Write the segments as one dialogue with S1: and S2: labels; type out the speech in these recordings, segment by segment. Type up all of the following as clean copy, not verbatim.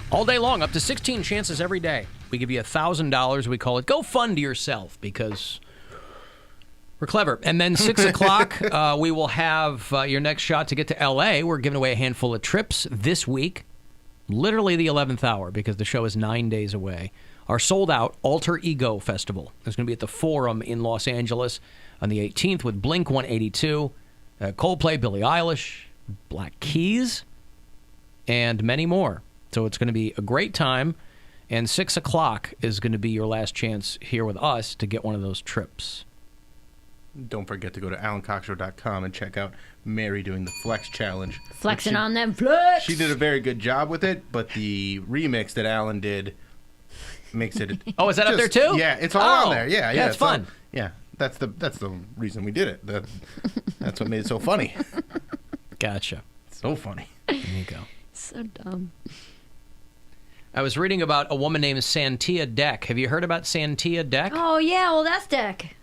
S1: All day long, up to 16 chances every day. We give you $1,000. We call it Go Fund Yourself because we're clever. And then 6 o'clock, we will have your next shot to get to L.A. We're giving away a handful of trips this week, literally the 11th hour because the show is 9 days away. Our sold-out Alter Ego Festival is going to be at the Forum in Los Angeles on the 18th with Blink 182, Coldplay, Billie Eilish, Black Keys, and many more. So it's going to be a great time, and 6 o'clock is going to be your last chance here with us to get one of those trips.
S2: Don't forget to go to alancoxshow.com and check out Mary doing the Flex Challenge.
S3: Flexing on them flex.
S2: She did a very good job with it, but the remix that Alan did makes it...
S1: Oh, is that up there too?
S2: Yeah, it's all on there. Yeah,
S1: it's fun.
S2: That's the reason we did it. That's what made it so funny.
S1: Gotcha.
S2: So funny.
S1: There you go.
S3: So dumb.
S1: I was reading about a woman named Santia Deck. Have you heard about Santia Deck?
S3: Oh, yeah. Well, that's Deck.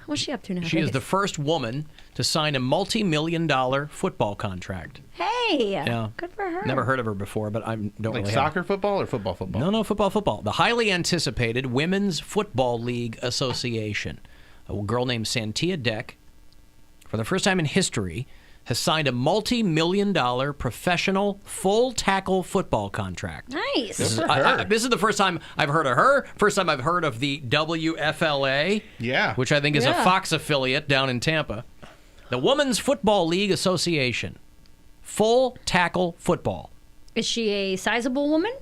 S3: What's she up to now?
S1: She is the first woman to sign a multi-million-dollar football contract.
S3: Hey.
S1: Yeah.
S3: Good for her.
S1: Never heard of her before, but I don't
S2: Like
S1: really
S2: soccer football or football football?
S1: No, football. The highly anticipated Women's Football League Association. A girl named Santia Deck, for the first time in history, has signed a multi-million-dollar professional full-tackle football contract.
S3: Nice.
S1: This is the first time I've heard of her. First time I've heard of the WFLA, which I think is a Fox affiliate down in Tampa. The Women's Football League Association. Full-tackle football.
S3: Is she a sizable woman?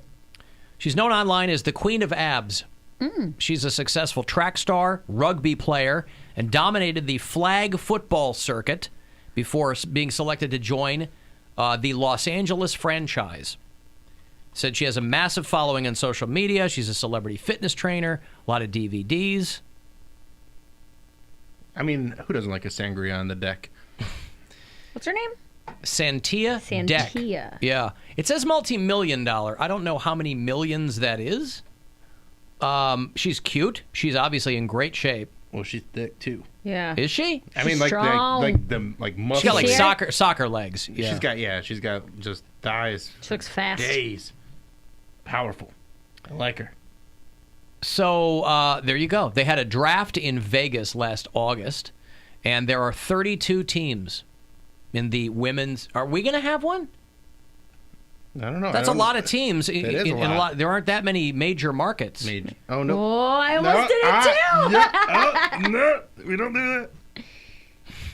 S1: She's known online as the Queen of Abs. She's a successful track star, rugby player, and dominated the flag football circuit before being selected to join the Los Angeles franchise. Said she has a massive following on social media. She's a celebrity fitness trainer, a lot of DVDs.
S2: I mean, who doesn't like a sangria on the deck?
S3: What's her name?
S1: Santia Deck. Yeah. It says multi-million-dollar. I don't know how many millions that is. She's cute. She's obviously in great shape.
S2: Well, she's thick, too.
S3: Yeah.
S1: Is she?
S2: I mean, like muscle.
S1: She's got like soccer legs. Yeah.
S2: She's got just thighs.
S3: She looks fast.
S2: Days. Powerful. I like her.
S1: So there you go. They had a draft in Vegas last August, and there are 32 teams in the women's. Are we going to have one?
S2: I don't know.
S1: That's a lot of teams.
S2: It is a lot.
S1: There aren't that many major markets.
S2: Oh, no.
S3: Oh, I almost did it, too.
S2: No, we don't do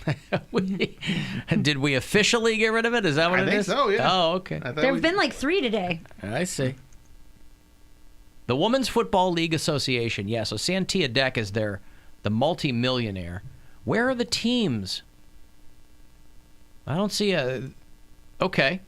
S1: that. Did we officially get rid of it? Is that what it is?
S2: I think so, yeah.
S1: Oh, okay.
S3: There have been like 3 today.
S1: I see. The Women's Football League Association. Yeah, so Santia Deck is the multi-millionaire. Where are the teams? I don't see a... Okay.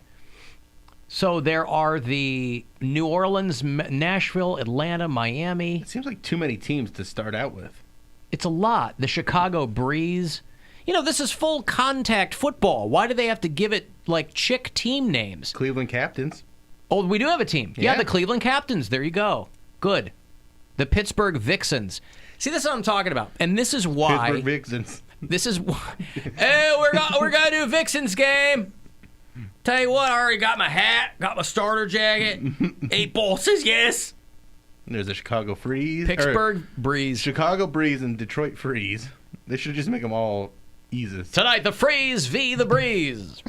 S1: So there are the New Orleans, Nashville, Atlanta, Miami.
S2: It seems like too many teams to start out with.
S1: It's a lot. The Chicago Breeze. You know, this is full contact football. Why do they have to give it like chick team names?
S2: Cleveland Captains.
S1: Oh, we do have a team. Yeah, the Cleveland Captains. There you go. Good. The Pittsburgh Vixens. See, this is what I'm talking about. And this is why.
S2: Pittsburgh Vixens.
S1: This is why. Hey, we're going to do a Vixens game. Tell you what, I already got my hat, got my starter jacket. 8 bosses, yes.
S2: There's the Chicago Freeze.
S1: Pittsburgh Breeze.
S2: Chicago Breeze and Detroit Freeze. They should just make them all eases.
S1: Tonight, the Freeze v. the Breeze.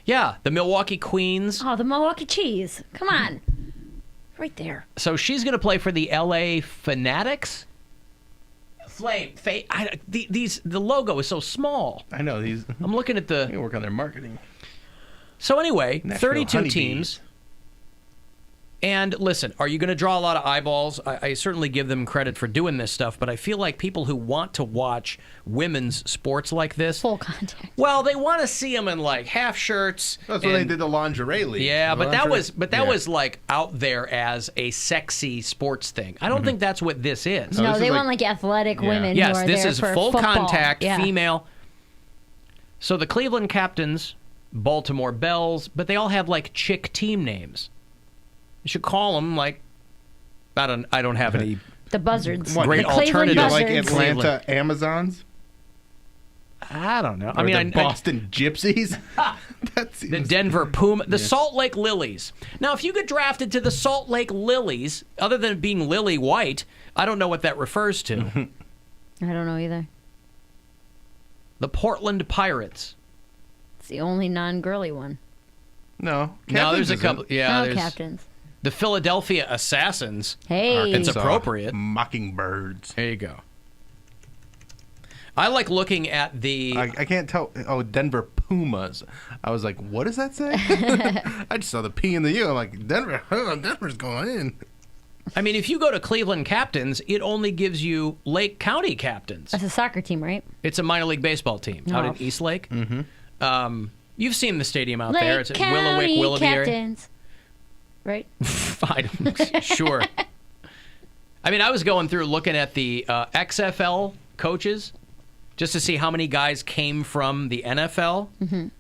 S1: Yeah, the Milwaukee Queens.
S3: Oh, the Milwaukee Cheese. Come on. Right there.
S1: So she's going to play for the LA Fanatics. The logo is so small.
S2: I know.
S1: I'm looking at the...
S2: They work on their marketing.
S1: So anyway, 32 teams. And listen, are you going to draw a lot of eyeballs? I certainly give them credit for doing this stuff, but I feel like people who want to watch women's sports like this...
S3: Full contact.
S1: Well, they want to see them in like half shirts.
S2: That's when they did the lingerie league.
S1: Yeah, but that was like out there as a sexy sports thing. I don't think that's what this is.
S3: No, they want like athletic women
S1: yes,
S3: who are
S1: this
S3: there
S1: is
S3: for
S1: full
S3: football.
S1: contact, female. So the Cleveland Captains, Baltimore Bells, but they all have like chick team names. You should call them like I don't have any
S3: the Buzzards.
S1: Great
S3: the
S1: alternative
S2: like Atlanta Amazons.
S1: I don't know.
S2: Or the Boston Gypsies. That
S1: The
S2: seems...
S1: Denver Puma, the Salt Lake Lilies. Now, if you get drafted to the Salt Lake Lilies, other than being lily white, I don't know what that refers to.
S3: I don't know either.
S1: The Portland Pirates.
S3: It's the only non-girly one.
S2: No.
S1: No, there's a couple. Yeah,
S3: No
S1: there's
S3: captains.
S1: the Philadelphia Assassins.
S3: Hey.
S1: It's
S2: Arkansas
S1: appropriate.
S2: Mockingbirds.
S1: There you go. I like looking at the.
S2: I can't tell. Oh, Denver Pumas. I was like, what does that say? I just saw the P and the U. I'm like, Denver's going in.
S1: I mean, if you go to Cleveland Captains, it only gives you Lake County Captains.
S3: That's a soccer team, right?
S1: It's a minor league baseball team out in East Lake.
S2: Mm-hmm.
S1: You've seen the stadium out
S3: Lake
S1: there. It's at
S3: County
S1: Willowick, Willoughby area.
S3: Captains. Right?
S1: Sure. I mean, I was going through looking at the XFL coaches just to see how many guys came from the NFL,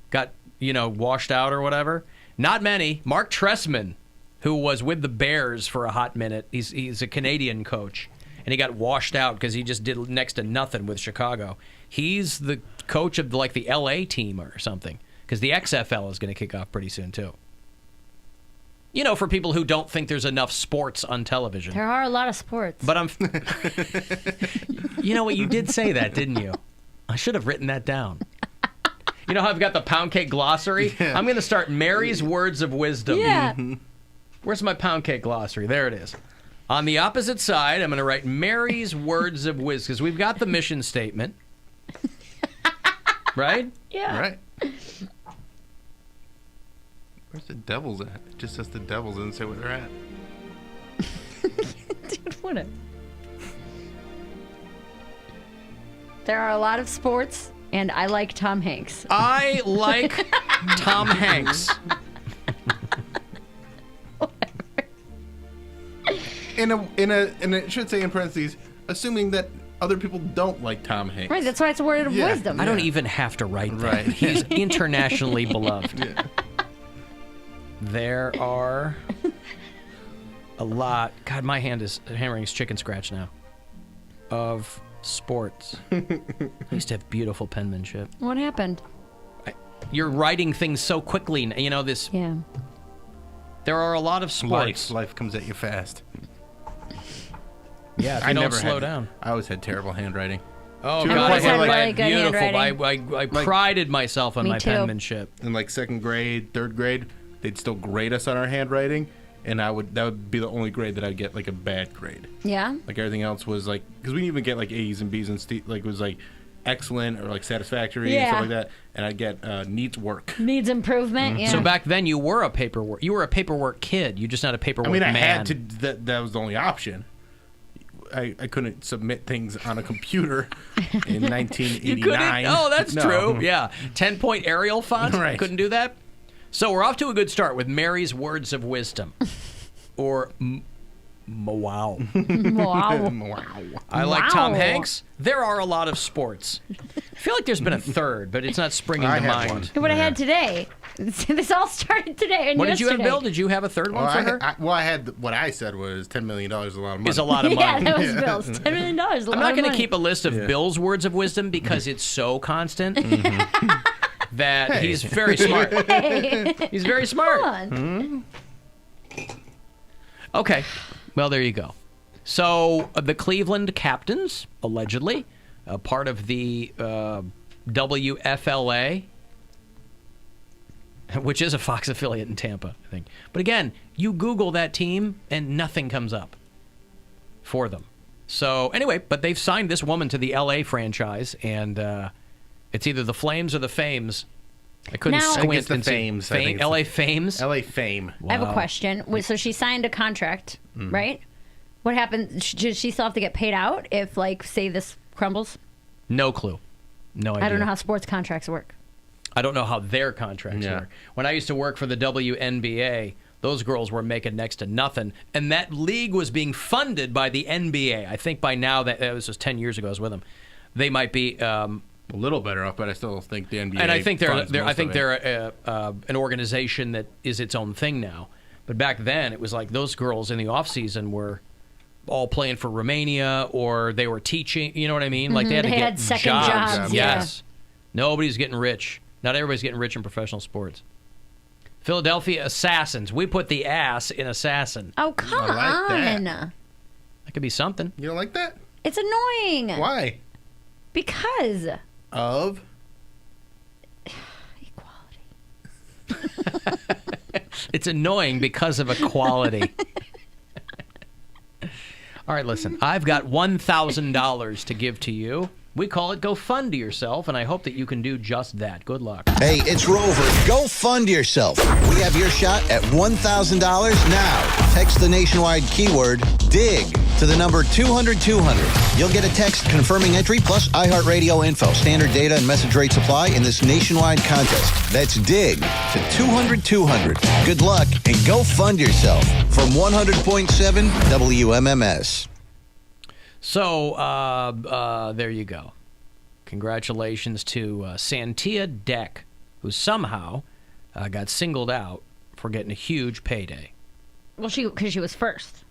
S1: got, washed out or whatever. Not many. Mark Trestman, who was with the Bears for a hot minute, he's a Canadian coach, and he got washed out because he just did next to nothing with Chicago. He's the coach of the LA team or something, because the XFL is going to kick off pretty soon too. For people who don't think there's enough sports on television.
S3: There are a lot of sports.
S1: But you know what? You did say that, didn't you? I should have written that down. You know how I've got the Poundcake glossary? Yeah. I'm going to start Mary's Words of Wisdom.
S3: Yeah.
S1: Where's my Poundcake glossary? There it is. On the opposite side, I'm going to write Mary's Words of Wisdom, because we've got the mission statement. Right?
S3: Yeah.
S2: Right. Where's the Devils at? It just says the Devils, doesn't say where they're at.
S3: Dude, what There are a lot of sports, and I like Tom Hanks.
S1: I like Tom Hanks.
S2: And it should say in parentheses, assuming that other people don't like Tom Hanks.
S3: Right, that's why it's a word of wisdom.
S1: I don't even have to write that.
S2: Right.
S1: He's internationally beloved.
S2: Yeah.
S1: There are a lot. God, my handwriting is chicken scratch now. Of sports. I used to have beautiful penmanship.
S3: What happened?
S1: You're writing things so quickly.
S3: Yeah.
S1: There are a lot of sports.
S2: Life comes at you fast.
S1: Yeah, if you don't slow down.
S2: I always had terrible handwriting.
S1: Oh,
S2: To the
S1: God,
S2: point where,
S1: I
S3: really good
S1: beautiful.
S3: handwriting.
S1: I prided myself on
S3: Me
S1: my
S3: too.
S1: penmanship.
S2: In second grade, third grade, they'd still grade us on our handwriting, and that would be the only grade that I'd get a bad grade.
S3: Yeah?
S2: Everything else was because we didn't even get A's and B's and it was excellent or satisfactory and
S3: Yeah.
S2: stuff like that, and I'd get needs work.
S3: Needs improvement, yeah.
S1: So back then, you were a paperwork kid. You're just not a paperwork man.
S2: I had to. That was the only option. I couldn't submit things on a computer in 1989.
S1: You couldn't? Oh, that's
S2: No.
S1: true. Yeah. 10-point Arial font?
S2: Right.
S1: Couldn't do that? So we're off to a good start with Mary's Words of Wisdom. Or wow.
S3: Wow.
S1: I like Tom
S3: Wow.
S1: Hanks. There are a lot of sports. I feel like there's been a third, but it's not springing
S2: I
S1: to
S2: have
S1: mind.
S2: one.
S3: Look what I had today. This all started today and
S1: What did you have,
S3: yesterday.
S1: Bill? Did you have a third one
S2: Well,
S1: for her?
S2: I had what I said was $10 million is a lot of money.
S1: Is a lot of
S3: Yeah,
S1: money.
S3: that was Bill's. $10 million.
S1: I'm not going to keep a list of
S2: Yeah.
S1: Bill's words of wisdom because it's so constant that he's very smart. He's very smart.
S3: Come on.
S1: Okay. Well, there you go. So the Cleveland Captains, allegedly, part of the WFLA, which is a Fox affiliate in Tampa, I think. But again, you Google that team and nothing comes up for them. So anyway, but they've signed this woman to the LA franchise, and it's either the Flames or the Fames. I couldn't
S3: Now-
S1: squint
S2: I think it's the
S1: and see-
S2: Fames. I think it's
S1: LA Fames?
S2: LA Fame.
S3: I have a
S1: Wow.
S3: question. So she signed a contract, right? What happens? Does she still have to get paid out if, say, this crumbles?
S1: No clue. No idea.
S3: I don't know how sports contracts work.
S1: I don't know how their contracts
S2: Yeah.
S1: work. When I used to work for the WNBA, those girls were making next to nothing. And that league was being funded by the NBA. I think by now, that was just 10 years ago I was with them. They might be...
S2: A little better off, but I still think the NBA.
S1: and I think
S2: funds most of it.
S1: they're an organization that is its own thing now. But back then, it was like those girls in the off-season were all playing for Romania, or they were teaching. You know what I mean? Like they had to
S3: They
S1: get
S3: had second jobs,
S1: Yes. Nobody's getting rich Not everybody's getting rich in professional sports. Philadelphia Assassins. We put the ass in assassin.
S3: Oh, come
S2: I like
S3: on.
S2: that.
S1: That could be something.
S2: You don't like that?
S3: It's annoying.
S2: Why?
S3: Because
S2: Of?
S3: equality.
S1: It's annoying because of equality. All right, listen. I've got $1,000 to give to you. We call it Go Fund Yourself, and I hope that you can do just that. Good luck.
S4: Hey, it's Rover. Go fund yourself. We have your shot at $1,000 now. Text the nationwide keyword DIG to the number 200-200. You'll get a text confirming entry plus iHeartRadio info. Standard data and message rates apply in this nationwide contest. That's DIG to 200-200. Good luck and go fund yourself from 100.7 WMMS.
S1: So, there you go. Congratulations to Santia Deck, who somehow got singled out for getting a huge payday.
S3: Well, because she was first.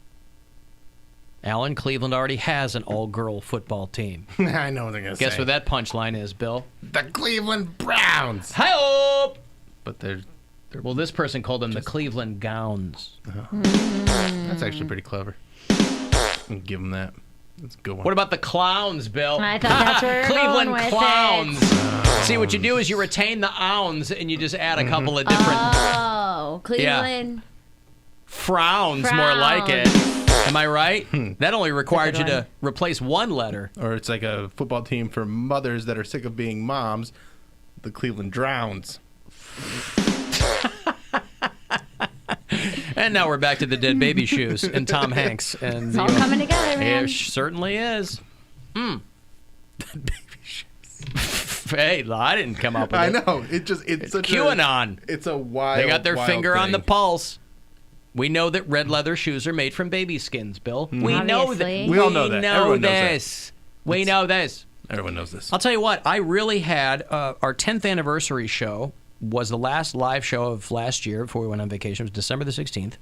S1: Alan, Cleveland already has an all-girl football team.
S2: I know what they're going to say.
S1: Guess what that punchline is, Bill?
S2: The Cleveland Browns.
S1: Hi-oh!
S2: But they're
S1: Well, this person called them the Cleveland Gowns.
S2: that's actually pretty clever. I'll give them that. That's a good one.
S1: What about the Clowns, Bill?
S3: I thought that's where we were
S1: Cleveland
S3: going with
S1: Clowns.
S3: it.
S1: See, what you do is you retain the ounds and you just add a couple of different
S3: Oh, Cleveland.
S1: frowns, more like it. Am I right? That only required you
S3: That's a
S1: to
S3: good
S1: replace one letter.
S2: Or it's like a football team for mothers that are sick of being moms. The Cleveland Drowns.
S1: And now we're back to the dead baby shoes and Tom Hanks. And
S3: It's all coming together, man.
S1: It certainly is.
S2: Baby shoes.
S1: Hey, I didn't come up with
S2: I
S1: it.
S2: know. It's such
S1: QAnon.
S2: It's a wild.
S1: They got their
S2: wild
S1: finger on the
S2: thing.
S1: pulse. We know that red leather shoes are made from baby skins, Bill. We know that.
S3: Obviously.
S2: We all know that. Everyone knows that.
S1: this. We know this.
S2: Everyone knows this.
S1: I'll tell you what. I really had our 10th anniversary show was the last live show of last year before we went on vacation. It was December the 16th.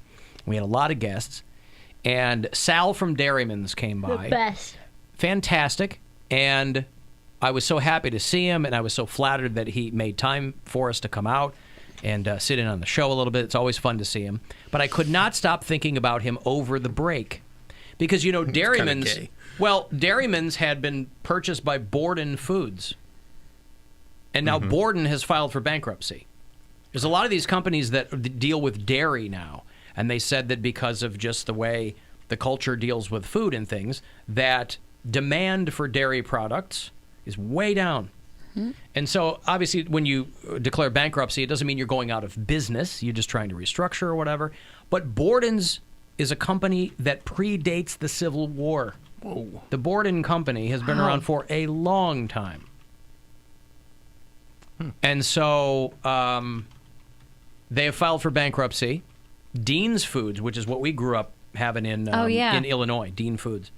S1: We had a lot of guests, and Sal from Dairyman's came by.
S3: The best.
S1: Fantastic, and I was so happy to see him, and I was so flattered that he made time for us to come out and sit in on the show a little bit. It's always fun to see him. But I could not stop thinking about him over the break. Because, you know, Dairyman's...
S2: gay.
S1: Well, Dairyman's had been purchased by Borden Foods. And now Borden has filed for bankruptcy. There's a lot of these companies that deal with dairy now. And they said that because of just the way the culture deals with food and things, that demand for dairy products is way down. And so, obviously, when you declare bankruptcy, it doesn't mean you're going out of business. You're just trying to restructure or whatever. But Borden's is a company that predates the Civil War.
S2: Whoa.
S1: The Borden Company has been around for a long time. And so they have filed for bankruptcy. Dean's Foods, which is what we grew up having in in Illinois, Dean Foods,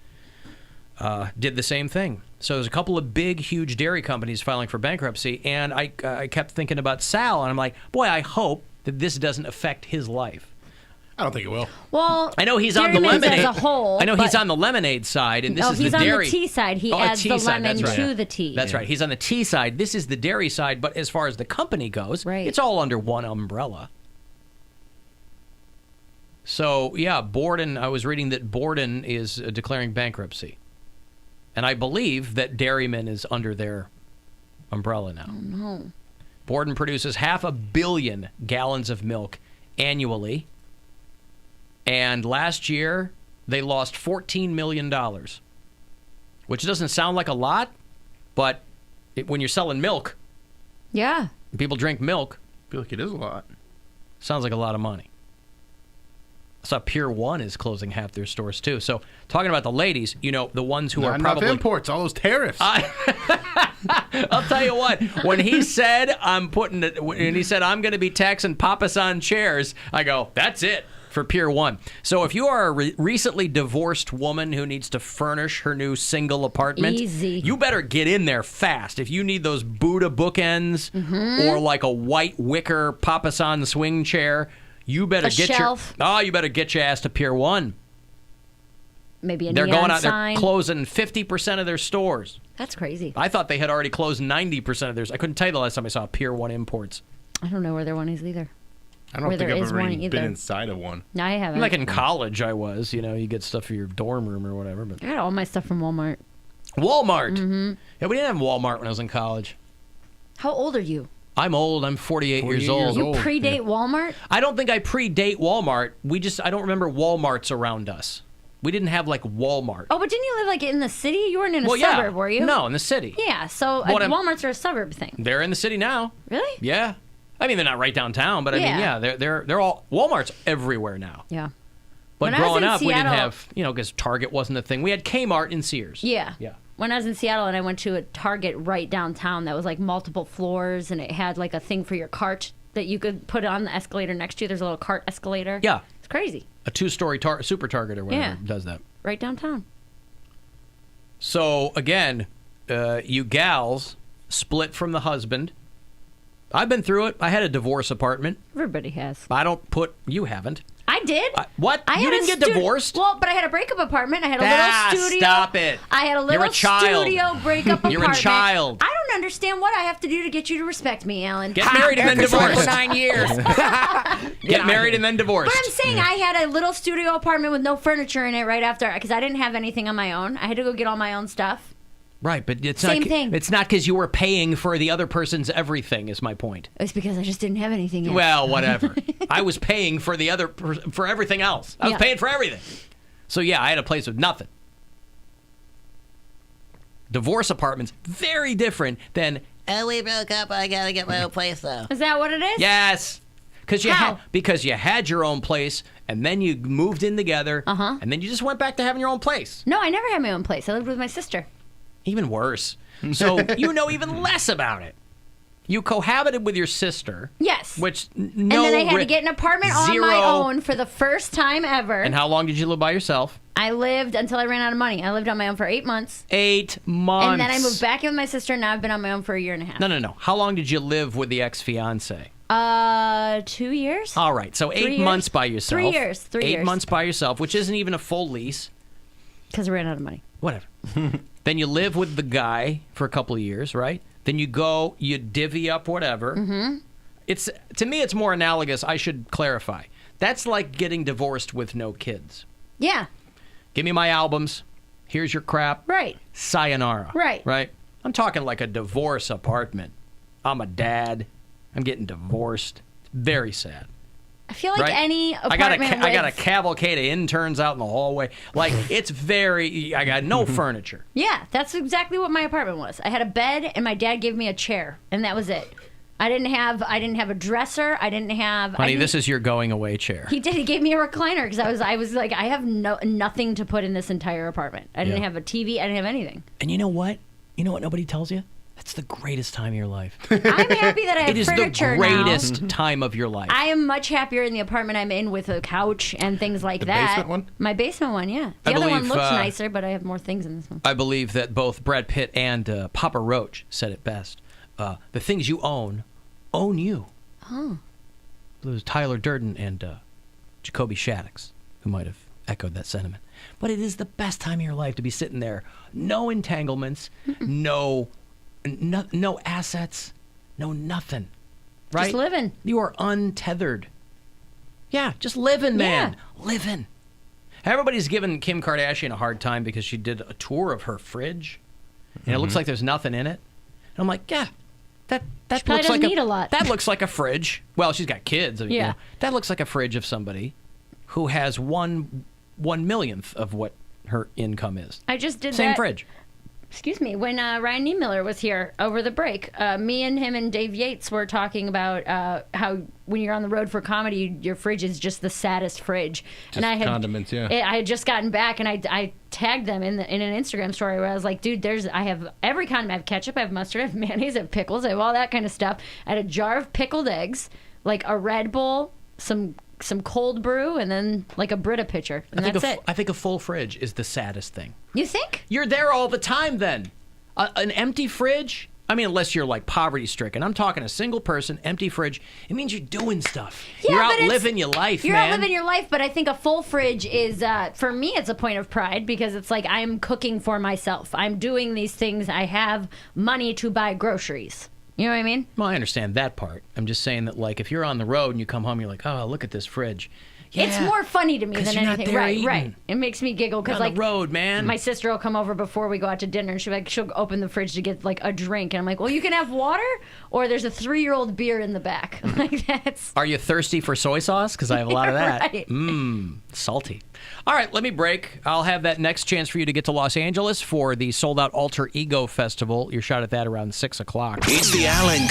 S1: did the same thing. So there's a couple of big, huge dairy companies filing for bankruptcy, and I kept thinking about Sal, and I'm like, boy, I hope that this doesn't affect his life.
S2: I don't think it will.
S3: Well,
S1: I know he's on the
S3: Dairyman's
S1: lemonade.
S3: as a whole.
S1: I know he's
S3: but-
S1: on the lemonade side, and this
S3: No,
S1: is
S3: he's
S1: the
S3: on
S1: dairy.
S3: the tea side. He
S1: a
S3: adds
S1: tea
S3: the
S1: side,
S3: lemon
S1: that's right.
S3: to the tea.
S1: That's right. He's on the tea side. This is the dairy side, but as far as the company goes,
S3: Right.
S1: it's all under one umbrella. So, yeah, Borden, I was reading that Borden is declaring bankruptcy. And I believe that Dairyman is under their umbrella now.
S3: Oh, no.
S1: Borden produces 500 million gallons of milk annually. And last year, they lost $14 million, which doesn't sound like a lot, but when you're selling milk,
S3: Yeah.
S1: people drink milk,
S2: I feel like it is a lot.
S1: sounds like a lot of money. I saw Pier 1 is closing half their stores, too. So, talking about the ladies, you know, the ones who
S2: Not
S1: are
S2: enough
S1: probably...
S2: imports, all those tariffs.
S1: I'll tell you what, when he said, I'm going to be taxing papas on chairs, I go, that's it for Pier 1. So if you are a recently divorced woman who needs to furnish her new single apartment,
S3: Easy.
S1: you better get in there fast. If you need those Buddha bookends or like a white wicker papasan swing chair, you better
S3: A shelf.
S1: you better get your ass to Pier 1.
S3: maybe a
S1: They're
S3: neon
S1: going out.
S3: sign.
S1: They're closing 50% of their stores.
S3: That's crazy.
S1: I thought they had already closed 90% of theirs. I couldn't tell you the last time I saw Pier 1 Imports.
S3: I don't know where there one is either.
S2: I don't
S3: Where
S2: think
S3: there
S2: I've
S3: is
S2: ever
S3: one
S2: even
S3: either.
S2: been inside of one.
S3: No, I haven't.
S1: Like in college, I was. You know, you get stuff for your dorm room or whatever. But
S3: I got all my stuff from Walmart.
S1: Walmart. Mm-hmm. Yeah, we didn't have Walmart when I was in college.
S3: How old are you?
S1: I'm old. I'm 48 years old.
S3: You predate Walmart?
S1: I don't think I predate Walmart. I don't remember Walmarts around us. We didn't have like Walmart.
S3: Oh, but didn't you live like in the city? You weren't in a
S1: well,
S3: suburb,
S1: yeah.
S3: were you?
S1: No, in the city.
S3: Yeah, so
S1: What I'm-
S3: Walmarts are a suburb thing.
S1: They're in the city now.
S3: Really?
S1: Yeah. I mean, they're not right downtown, but I mean,
S3: Yeah.
S1: yeah, they're all Walmart's everywhere now.
S3: Yeah.
S1: But
S3: When I was
S1: growing
S3: in
S1: up, we didn't
S3: Seattle-
S1: have, because Target wasn't a thing. We had Kmart and Sears.
S3: Yeah.
S1: Yeah.
S3: When I was in Seattle and I went to a Target right downtown that was like multiple floors and it had like a thing for your cart that you could put on the escalator next to you. There's a little cart escalator.
S1: Yeah.
S3: It's crazy.
S1: A 2-story Super Target or whatever
S3: Yeah.
S1: does that.
S3: Right downtown.
S1: So, again, you gals split from the husband. I've been through it. I had a divorce apartment.
S3: Everybody has.
S1: You haven't.
S3: I did.
S1: What?
S3: I
S1: You
S3: had
S1: didn't
S3: a
S1: get divorced?
S3: Well, but I had a breakup apartment. I had a little studio.
S1: Stop it.
S3: I had a little
S1: You're a child.
S3: studio breakup
S1: You're a
S3: apartment.
S1: child.
S3: I don't understand what I have to do to get you to respect me, Alan.
S1: Get married and then divorced.
S5: 9 years.
S1: Get married and then divorced.
S3: But I'm saying I had a little studio apartment with no furniture in it right after because I didn't have anything on my own. I had to go get all my own stuff.
S1: Right, but it's
S3: Same
S1: not.
S3: thing.
S1: It's not because you were paying for the other person's everything. Is my point.
S3: It's because I just didn't have anything yet.
S1: Well, whatever. I was paying for the other for everything else. I was
S3: Yeah.
S1: paying for everything. So yeah, I had a place with nothing. Divorce apartments very different than
S5: Oh, we broke up. I gotta get my own place though.
S3: Is that what it is?
S1: yes, because
S3: How?
S1: you had your own place and then you moved in together. And then you just went back to having your own place.
S3: No, I never had my own place. I lived with my sister.
S1: Even worse. So you know even less about it. You cohabited with your sister.
S3: Yes.
S1: Which
S3: and then I had to get an apartment on my
S1: zero-
S3: own for the first time ever.
S1: And how long did you live by yourself?
S3: I lived until I ran out of money. I lived on my own for 8 months.
S1: 8 months.
S3: And then I moved back in with my sister, and now I've been on my own for a year and a half.
S1: No. How long did you live with the ex-fiance?
S3: 2 years.
S1: All right, so 8
S3: 3
S1: months
S3: years?
S1: by yourself.
S3: 3 years. 3
S1: 8
S3: years.
S1: months by yourself, which isn't even a full lease.
S3: Because I ran out of money.
S1: Whatever. Then you live with the guy for a couple of years, right? Then you go, you divvy up whatever. Mm-hmm. To me, it's more analogous. I should clarify. That's like getting divorced with no kids.
S3: Yeah.
S1: Give me my albums. Here's your crap.
S3: Right.
S1: Sayonara.
S3: Right.
S1: Right. I'm talking like a divorce apartment. I'm a dad. I'm getting divorced. It's very sad.
S3: I feel like
S1: Right?
S3: any
S1: I got
S3: apartment
S1: a cavalcade of interns out in the hallway. Like it's I got no furniture.
S3: Yeah, that's exactly what my apartment was. I had a bed, and my dad gave me a chair, and that was it. I didn't have a dresser. I didn't have.
S1: Honey, this is your going away chair.
S3: He did. He gave me a recliner because I was like, I have nothing to put in this entire apartment. I didn't
S1: Yeah.
S3: have a TV. I didn't have anything.
S1: And you know what? You know what nobody tells you? That's the greatest time of your life.
S3: I'm happy that I have
S1: It is the
S3: furniture
S1: greatest
S3: now.
S1: time of your life.
S3: I am much happier in the apartment I'm in with a couch and things like that.
S2: basement one?
S3: My basement one, yeah.
S1: I
S3: The other one
S1: believe,
S3: looks nicer, but I have more things in this one.
S1: I believe that both Brad Pitt and Papa Roach said it best. The things you own you.
S3: Oh.
S1: It was Tyler Durden and Jacoby Shaddix who might have echoed that sentiment. But it is the best time of your life to be sitting there. No entanglements, no assets, no nothing. Right?
S3: Just living.
S1: You are untethered. Yeah, just living, man. Living. Everybody's giving Kim Kardashian a hard time because she did a tour of her fridge, and it looks like there's nothing in it. And I'm like, yeah, that
S3: probably
S1: looks like
S3: doesn't need a lot.
S1: That looks like a fridge. Well, she's got kids. I mean,
S3: Yeah.
S1: that looks like a fridge of somebody who has 1/1,000,000th of what her income is.
S3: I just did
S1: Same
S3: that.
S1: fridge.
S3: Excuse me. When Ryan Niemiller was here over the break, me and him and Dave Yates were talking about how when you're on the road for comedy, your fridge is just the saddest fridge.
S2: Just condiments, yeah.
S3: I had just gotten back, and I tagged them in an Instagram story where I was like, dude, I have every condiment. I have ketchup, I have mustard, I have mayonnaise, I have pickles, I have all that kind of stuff. I had a jar of pickled eggs, like a Red Bull, some cold brew, and then like a Brita pitcher, and that's it.
S1: I think a full fridge is the saddest thing.
S3: You think?
S1: You're there all the time then. An empty fridge? I mean, unless you're like poverty stricken. I'm talking a single person, empty fridge. It means you're doing stuff.
S3: Yeah,
S1: you're
S3: but
S1: out
S3: it's-
S1: living your life,
S3: You're
S1: man.
S3: out living your life, but I think a full fridge is, for me, it's a point of pride because it's like I'm cooking for myself. I'm doing these things. I have money to buy groceries. You know what I mean?
S1: Well, I understand that part. I'm just saying that, like, if you're on the road and you come home, you're like, oh, look at this fridge. Yeah,
S3: It's more funny to me
S1: 'cause
S3: than
S1: you're not
S3: anything.
S1: there
S3: Right,
S1: eating.
S3: right. It makes me giggle
S1: You're
S3: because,
S1: on
S3: like,
S1: the road, man.
S3: my sister will come over before we go out to dinner, and she'll open the fridge to get like a drink, and I'm like, well, you can have water, or there's a 3-year-old beer in the back. Like that's.
S1: Are you thirsty for soy sauce? Because I have a lot of that.
S3: Right.
S1: Salty. All right, let me break. I'll have that next chance for you to get to Los Angeles for the sold-out Alter Ego Festival. Your shot at that around 6 o'clock.
S6: It's the Alan